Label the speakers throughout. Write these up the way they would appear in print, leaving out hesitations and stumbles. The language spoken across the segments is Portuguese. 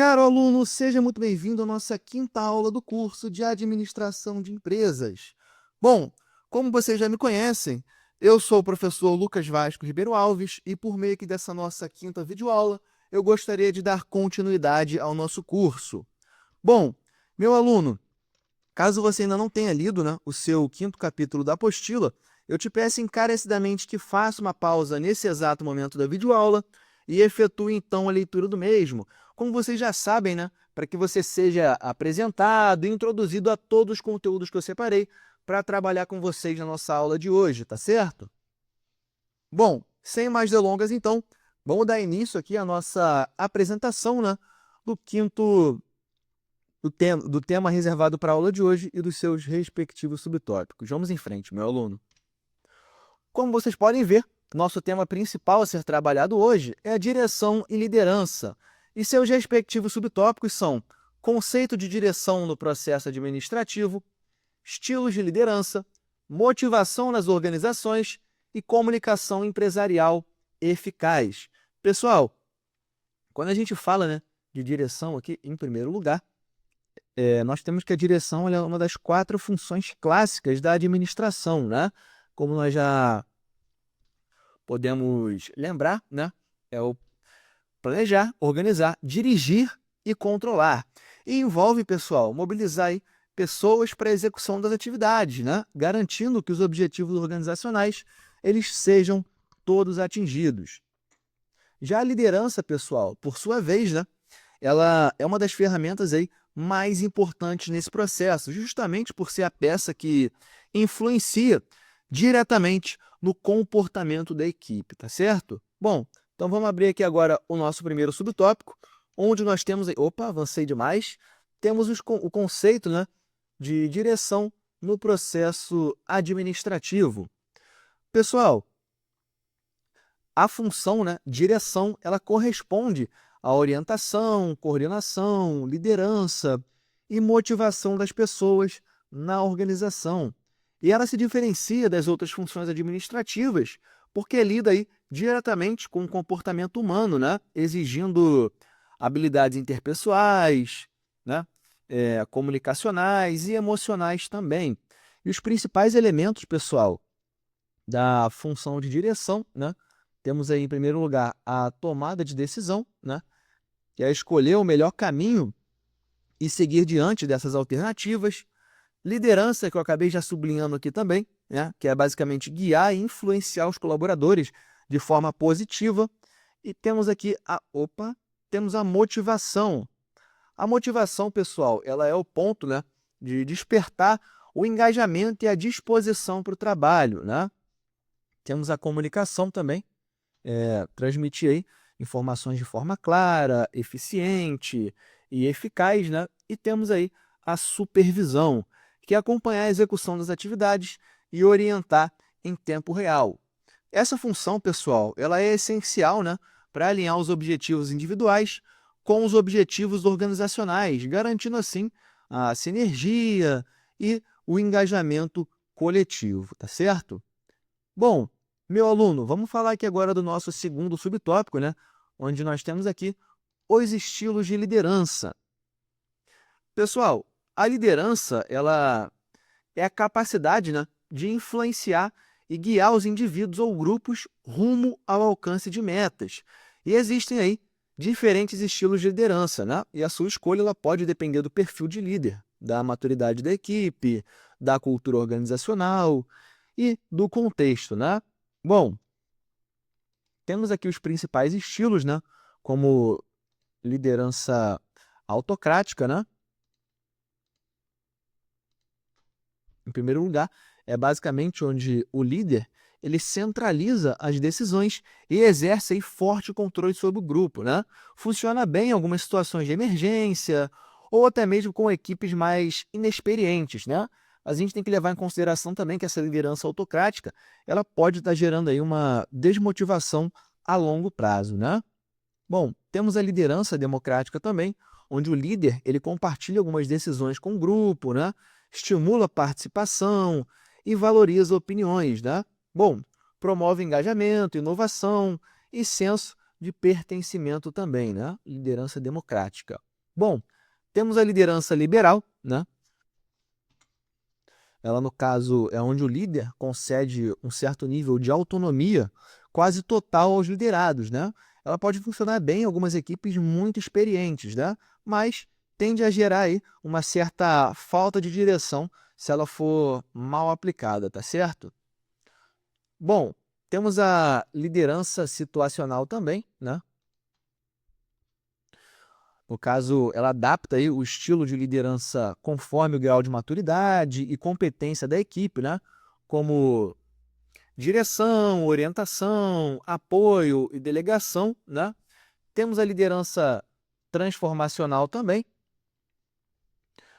Speaker 1: Caro aluno, seja muito bem-vindo à nossa quinta aula do curso de Administração de Empresas. Bom, como vocês já me conhecem, eu sou o professor Lucas Vasco Ribeiro Alves e por meio aqui dessa nossa quinta videoaula, eu gostaria de dar continuidade ao nosso curso. Bom, meu aluno, caso você ainda não tenha lido, o seu quinto capítulo da apostila, eu te peço encarecidamente que faça uma pausa nesse exato momento da videoaula e efetue então a leitura do mesmo. Como vocês já sabem, para que você seja apresentado e introduzido a todos os conteúdos que eu separei para trabalhar com vocês na nossa aula de hoje, tá certo? Bom, sem mais delongas então, vamos dar início aqui à nossa apresentação, do quinto do tema reservado para a aula de hoje e dos seus respectivos subtópicos. Vamos em frente, meu aluno. Como vocês podem ver, nosso tema principal a ser trabalhado hoje é a direção e liderança, e seus respectivos subtópicos são conceito de direção no processo administrativo, estilos de liderança, motivação nas organizações e comunicação empresarial eficaz. Pessoal, quando a gente fala, de direção aqui, em primeiro lugar, nós temos que a direção ela é uma das 4 funções clássicas da administração, Como nós já podemos lembrar, é o planejar, organizar, dirigir e controlar. E envolve, pessoal, mobilizar aí pessoas para a execução das atividades, garantindo que os objetivos organizacionais eles sejam todos atingidos. Já a liderança, pessoal, por sua vez, ela é uma das ferramentas aí mais importantes nesse processo, justamente por ser a peça que influencia diretamente no comportamento da equipe, tá certo? Bom, então vamos abrir aqui agora o nosso primeiro subtópico, onde nós temos... Opa, avancei demais. Temos o conceito, de direção no processo administrativo. Pessoal, a função, direção, ela corresponde à orientação, coordenação, liderança e motivação das pessoas na organização. E ela se diferencia das outras funções administrativas porque lida aí diretamente com o comportamento humano, exigindo habilidades interpessoais, comunicacionais e emocionais também. E os principais elementos, pessoal, da função de direção, temos aí, em primeiro lugar, a tomada de decisão, que é escolher o melhor caminho e seguir diante dessas alternativas. Liderança, que eu acabei já sublinhando aqui também, que é basicamente guiar e influenciar os colaboradores de forma positiva. E temos aqui temos a motivação. A motivação, pessoal, ela é o ponto, de despertar o engajamento e a disposição para o trabalho, Temos a comunicação também, transmitir aí informações de forma clara, eficiente e eficaz, E temos aí a supervisão, que é acompanhar a execução das atividades e orientar em tempo real. Essa função, pessoal, ela é essencial, para alinhar os objetivos individuais com os objetivos organizacionais, garantindo assim a sinergia e o engajamento coletivo, tá certo? Bom, meu aluno, vamos falar aqui agora do nosso segundo subtópico, onde nós temos aqui os estilos de liderança. Pessoal, a liderança ela é a capacidade, de influenciar e guiar os indivíduos ou grupos rumo ao alcance de metas. E existem aí diferentes estilos de liderança, E a sua escolha ela pode depender do perfil de líder, da maturidade da equipe, da cultura organizacional e do contexto, Bom, temos aqui os principais estilos, como liderança autocrática, Em primeiro lugar, é basicamente onde o líder ele centraliza as decisões e exerce aí forte controle sobre o grupo, Funciona bem em algumas situações de emergência ou até mesmo com equipes mais inexperientes, A gente tem que levar em consideração também que essa liderança autocrática ela pode estar gerando aí uma desmotivação a longo prazo, Bom, temos a liderança democrática também, onde o líder ele compartilha algumas decisões com o grupo, estimula a participação e valoriza opiniões, Bom, promove engajamento, inovação e senso de pertencimento também, liderança democrática. Bom, temos a liderança liberal, né? Ela, no caso, é onde o líder concede um certo nível de autonomia quase total aos liderados, né? Ela pode funcionar bem em algumas equipes muito experientes, né? Mas tende a gerar aí uma certa falta de direção se ela for mal aplicada, tá certo? Bom, temos a liderança situacional também, né? No caso, ela adapta aí o estilo de liderança conforme o grau de maturidade e competência da equipe, né? Como direção, orientação, apoio e delegação, né? Temos a liderança transformacional também.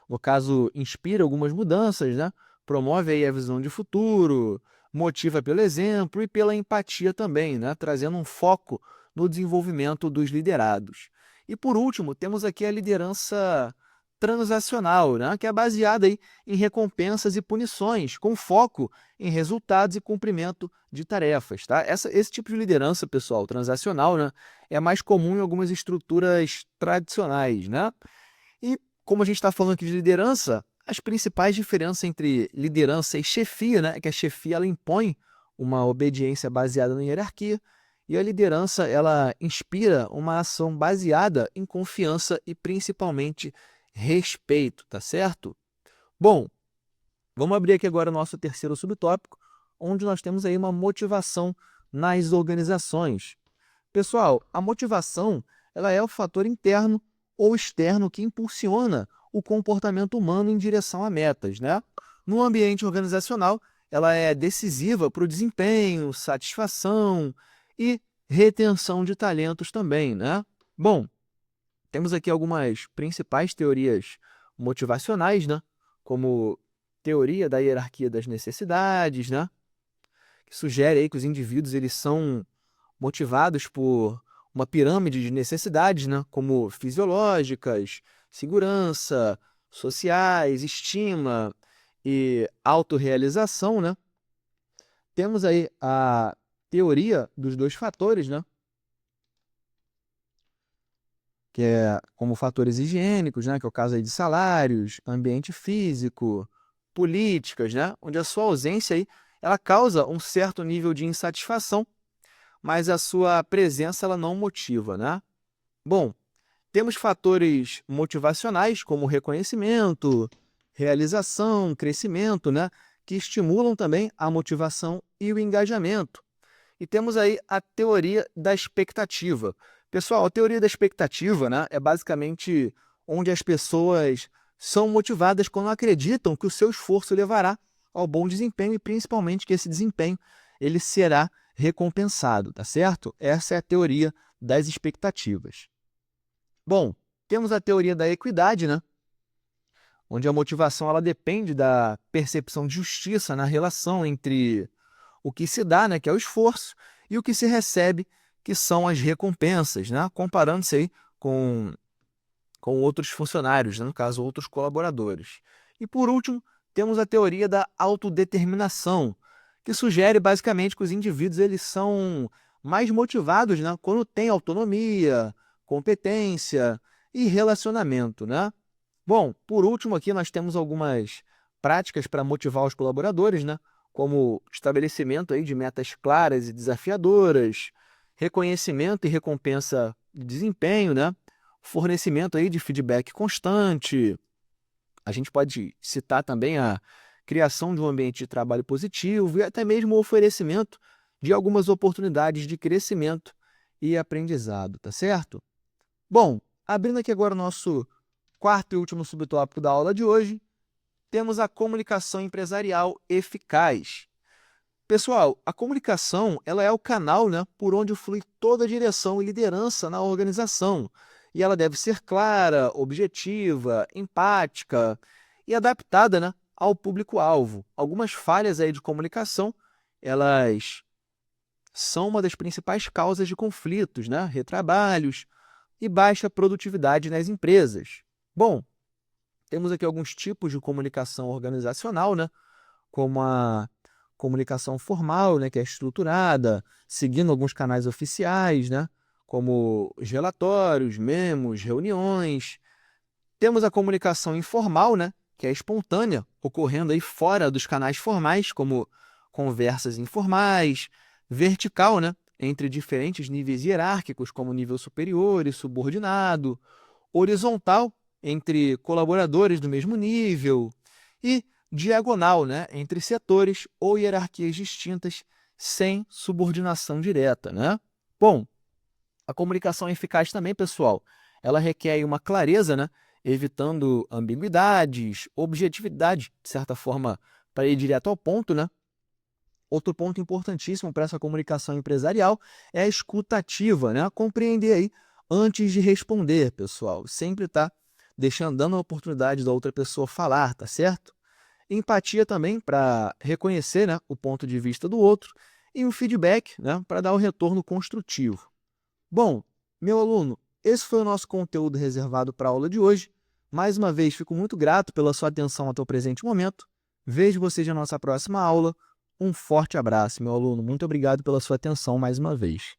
Speaker 1: No caso, inspira algumas mudanças, né? Promove aí a visão de futuro, motiva pelo exemplo e pela empatia também, né? Trazendo um foco no desenvolvimento dos liderados. E por último, temos aqui a liderança transacional, né? Que é baseada aí em recompensas e punições, com foco em resultados e cumprimento de tarefas, tá? Esse tipo de liderança, pessoal, transacional, né? É mais comum em algumas estruturas tradicionais, né? E como a gente está falando aqui de liderança, as principais diferenças entre liderança e chefia, né, é que a chefia ela impõe uma obediência baseada na hierarquia e a liderança ela inspira uma ação baseada em confiança e principalmente respeito, tá certo? Bom, vamos abrir aqui agora o nosso terceiro subtópico, onde nós temos aí uma motivação nas organizações. Pessoal, a motivação ela é o fator interno ou externo que impulsiona o comportamento humano em direção a metas, né? No ambiente organizacional, ela é decisiva para o desempenho, satisfação e retenção de talentos também, né? Bom, temos aqui algumas principais teorias motivacionais, né? Como teoria da hierarquia das necessidades, né? Que sugere aí que os indivíduos eles são motivados por uma pirâmide de necessidades, né? Como fisiológicas, segurança, sociais, estima e autorrealização, né? Temos aí a teoria dos dois fatores, né? Que é como fatores higiênicos, né? Que é o caso aí de salários, ambiente físico, políticas, né? Onde a sua ausência aí, ela causa um certo nível de insatisfação, mas a sua presença ela não motiva, né? Bom, temos fatores motivacionais como reconhecimento, realização, crescimento, né? Que estimulam também a motivação e o engajamento. E temos aí a teoria da expectativa. Pessoal, a teoria da expectativa, né, é basicamente onde as pessoas são motivadas quando acreditam que o seu esforço levará ao bom desempenho e principalmente que esse desempenho ele será recompensado, tá certo? Essa é a teoria das expectativas. Bom, temos a teoria da equidade, né? Onde a motivação ela depende da percepção de justiça na relação entre o que se dá, né, que é o esforço, e o que se recebe, que são as recompensas, né? Comparando-se aí com outros funcionários, né? No caso, outros colaboradores. E por último, temos a teoria da autodeterminação, que sugere basicamente que os indivíduos eles são mais motivados, né, quando têm autonomia, competência e relacionamento, né? Bom, por último aqui nós temos algumas práticas para motivar os colaboradores, né? Como estabelecimento aí de metas claras e desafiadoras, reconhecimento e recompensa de desempenho, né? Fornecimento aí de feedback constante. A gente pode citar também a criação de um ambiente de trabalho positivo e até mesmo o oferecimento de algumas oportunidades de crescimento e aprendizado, tá certo? Bom, abrindo aqui agora o nosso quarto e último subtópico da aula de hoje, temos a comunicação empresarial eficaz. Pessoal, a comunicação ela é o canal, né, por onde flui toda a direção e liderança na organização. E ela deve ser clara, objetiva, empática e adaptada, né, ao público-alvo. Algumas falhas aí de comunicação, elas são uma das principais causas de conflitos, né, retrabalhos e baixa produtividade nas empresas. Bom, temos aqui alguns tipos de comunicação organizacional, né? Como a comunicação formal, né? Que é estruturada, seguindo alguns canais oficiais, né? Como os relatórios, memos, reuniões. Temos a comunicação informal, né, que é espontânea, ocorrendo aí fora dos canais formais, como conversas informais, vertical, né, entre diferentes níveis hierárquicos, como nível superior e subordinado, horizontal, entre colaboradores do mesmo nível, e diagonal, né, entre setores ou hierarquias distintas, sem subordinação direta, né? Bom, a comunicação eficaz também, pessoal, ela requer aí uma clareza, né, evitando ambiguidades, objetividade, de certa forma, para ir direto ao ponto, né? Outro ponto importantíssimo para essa comunicação empresarial é a escuta ativa, né? Compreender aí antes de responder, pessoal. Sempre tá dando a oportunidade da outra pessoa falar, tá certo? Empatia também para reconhecer, né, o ponto de vista do outro e um feedback, né, para dar o retorno construtivo. Bom, meu aluno, esse foi o nosso conteúdo reservado para a aula de hoje. Mais uma vez, fico muito grato pela sua atenção até o presente momento. Vejo vocês na nossa próxima aula. Um forte abraço, meu aluno. Muito obrigado pela sua atenção mais uma vez.